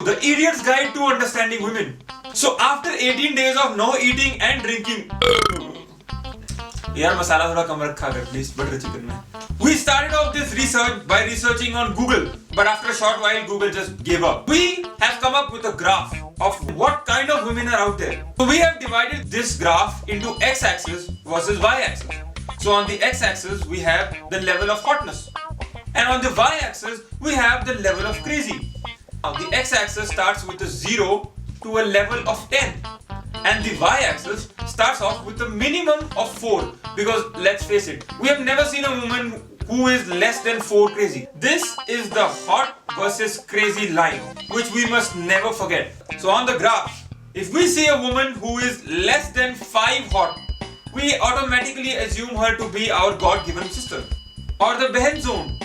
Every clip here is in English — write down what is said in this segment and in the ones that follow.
The Idiot's Guide to Understanding Women. So after 18 days of no eating and drinking, यार मसाला थोड़ा कम रखा कर please butter chicken में. We started off this research by researching on Google, but after a short while Google just gave up. We have come up with a graph of what kind of women are out there. So we have divided this graph into x-axis versus y-axis. So on the x-axis we have the level of hotness, and on the y-axis we have the level of crazy. Now the x-axis starts with a 0 to a level of 10. And the y-axis starts off with a minimum of 4, because let's face it, we have never seen a woman who is less than 4 crazy. This is the hot versus crazy line, which we must never forget. So on the graph, if we see a woman who is less than 5 hot, we automatically assume her to be our God-given sister, or the Behan zone.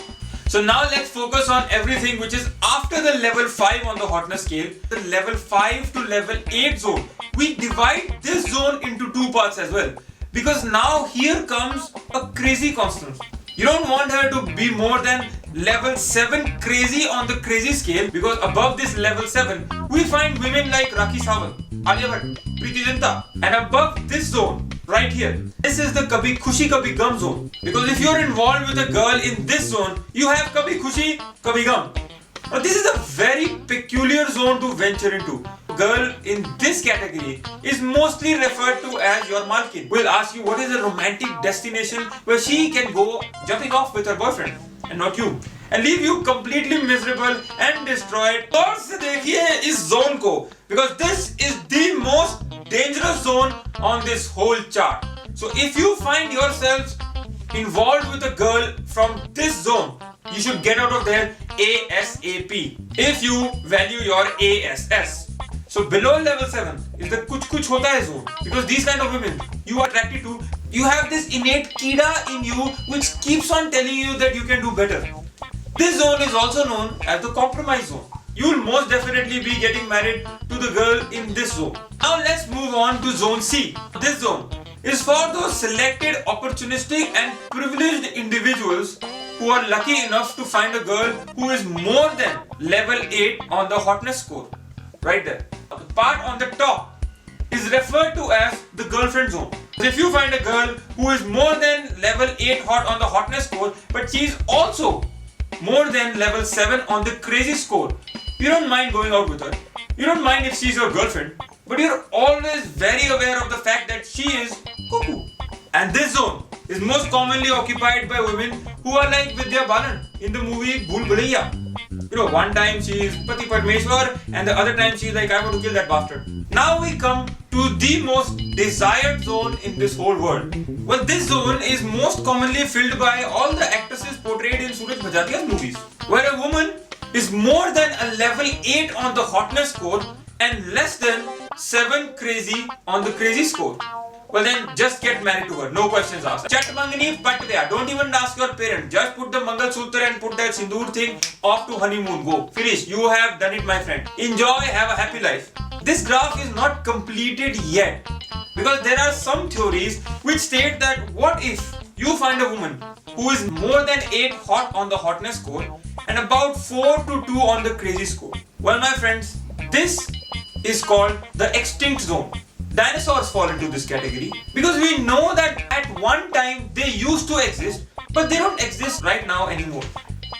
So now let's focus on everything which is after the level 5 on the hotness scale, the level 5 to level 8 zone. We divide this zone into 2 parts as well, because now here comes a crazy constant. You don't want her to be more than level 7 crazy on the crazy scale, because above this level 7 we find women like Rakhi Sawant, Alia Bhatt, Preeti Zinta, and above this zone right here, this is the Kabhi Khushi Kabhi Gum zone, because if you're involved with a girl in this zone, you have Kabhi Khushi Kabhi Gum. Now this is a very peculiar zone to venture into. A girl in this category is mostly referred to as your malkin. We'll ask you what is a romantic destination where she can go jumping off with her boyfriend and not you, and leave you completely miserable and destroyed. और से देखिए इस zone को, because this is the most dangerous zone on this whole chart. So if you find yourselves involved with a girl from this zone, you should get out of there ASAP if you value your ASS. So below level 7 is the kuch kuch hota hai zone, because these kind of women you are attracted to, you have this innate kida in you which keeps on telling you that you can do better. This zone is also known as the compromise zone. You will most definitely be getting married to the girl in this zone. Now let's move on to zone C. This zone is for those selected, opportunistic and privileged individuals who are lucky enough to find a girl who is more than level 8 on the hotness score. Right there. The part on the top is referred to as the girlfriend zone. If you find a girl who is more than level 8 hot on the hotness score, but she is also more than level 7 on the crazy score, you don't mind going out with her. You don't mind if she's your girlfriend, but you're always very aware of the fact that she is cuckoo. And this zone is most commonly occupied by women who are like Vidya Balan in the movie Bhool Bhulaiya. You know, one time she is Pati Parmeshwar and the other time she is like, I want to kill that bastard. Now we come to the most desired zone in this whole world. Well, this zone is most commonly filled by all the actresses portrayed in Suraj Bhajatia's movies, where a woman is more than a level 8 on the hotness score and less than 7 crazy on the crazy score. Well then, just get married to her, no questions asked. Chat mangani pat gaya. Don't even ask your parents. Just put the Mangal Sutra and put that Sindoor thing off to honeymoon. Go. Finish. You have done it, my friend. Enjoy, have a happy life. This graph is not completed yet, because there are some theories which state that what if you find a woman who is more than 8 hot on the hotness score and about 4 to 2 on the crazy score. Well, my friends, this is called the extinct zone. Dinosaurs fall into this category, because we know that at one time they used to exist, but they don't exist right now anymore.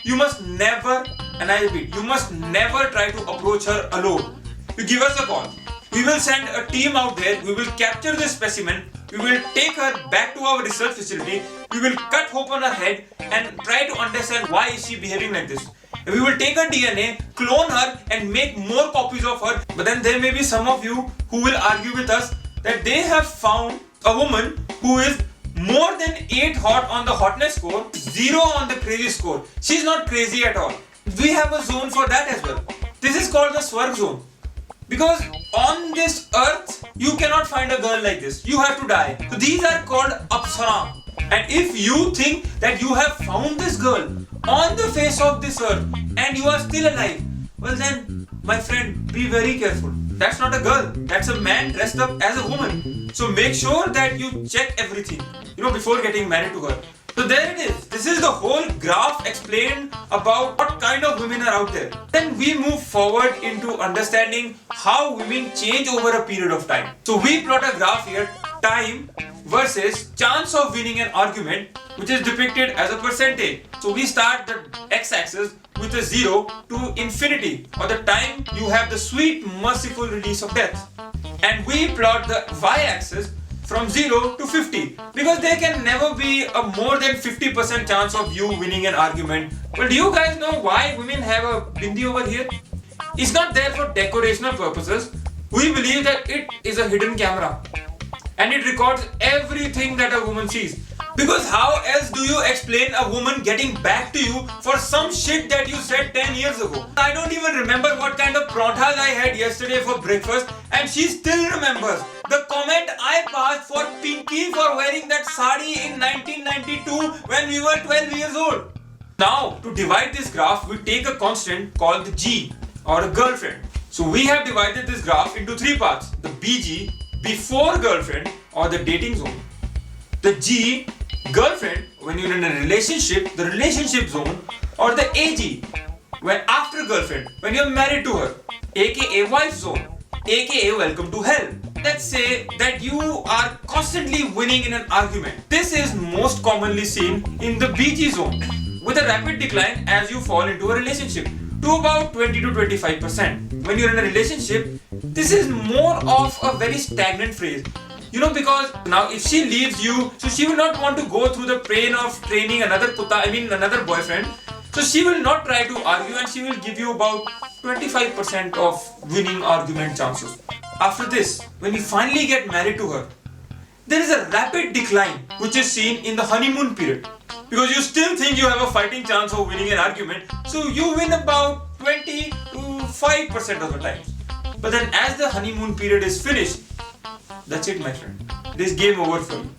You must never, and I repeat, you must never try to approach her alone. You give us a call. We will send a team out there, we will capture this specimen, we will take her back to our research facility, we will cut open her head and try to understand why is she behaving like this. We will take her DNA, clone her and make more copies of her. But then there may be some of you who will argue with us that they have found a woman who is more than 8 hot on the hotness score, 0 on the crazy score. She's not crazy at all. We have a zone for that as well. This is called the Swarg zone. Because on this earth, you cannot find a girl like this. You have to die. So these are called Apsara. And if you think that you have found this girl on the face of this earth and you are still alive, well then, my friend, be very careful. That's not a girl. That's a man dressed up as a woman. So make sure that you check everything, before getting married to her. So there it is. This is the whole graph explained about what kind of women are out there. Then we move forward into understanding how women change over a period of time. So we plot a graph here, time versus chance of winning an argument, which is depicted as a percentage. So we start the x-axis with a 0 to infinity, or the time you have the sweet merciful release of death. And we plot the y-axis from 0 to 50, because there can never be a more than 50% chance of you winning an argument. Well, do you guys know why women have a bindi over here? It's not there for decorational purposes. We believe that it is a hidden camera and it records everything that a woman sees. Because how else do you explain a woman getting back to you for some shit that you said 10 years ago? I don't even remember what kind of pranthas I had yesterday for breakfast, and she still remembers the comment I passed for Pinky for wearing that sari in 1992 when we were 12 years old. Now, to divide this graph, we take a constant called the G, or a girlfriend. So we have divided this graph into three parts: the BG, before girlfriend, or the dating zone; the G, girlfriend, when you're in a relationship, the relationship zone; or the AG, when after girlfriend, when you're married to her, aka wife zone, aka welcome to hell. Let's say that you are constantly winning in an argument. This is most commonly seen in the BG zone, with a rapid decline as you fall into a relationship to about 20 to 25%. When you're in a relationship, this is more of a very stagnant phase. You know, because now if she leaves you, so she will not want to go through the pain of training another boyfriend. So she will not try to argue, and she will give you about 25% of winning argument chances. After this, when you finally get married to her, there is a rapid decline which is seen in the honeymoon period, because you still think you have a fighting chance of winning an argument, so you win about 20 to 5% of the time. But then as the honeymoon period is finished, that's it, my friend. This game over for you.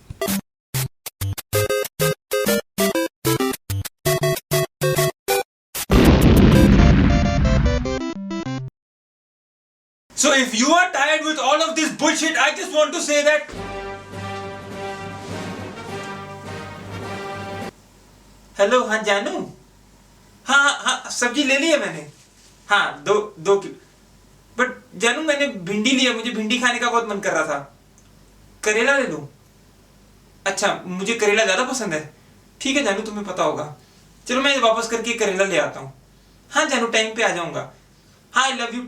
So if you are tired with all of this bullshit, I just want to say that hello, हाँ जानू, हाँ सब्जी ले ली है मैंने, हाँ दो kilo. But जानू, मैंने भिंडी लिया, मुझे भिंडी खाने का बहुत मन कर रहा था। करेला ले लूं? अच्छा, मुझे करेला ज़्यादा पसंद है। ठीक है जानू, तुम्हें पता होगा। चलो मैं वापस करके करेला ले आता हूँ। हाँ जानू, टाइम पे आ जाऊँगा। हाँ, आई लव यू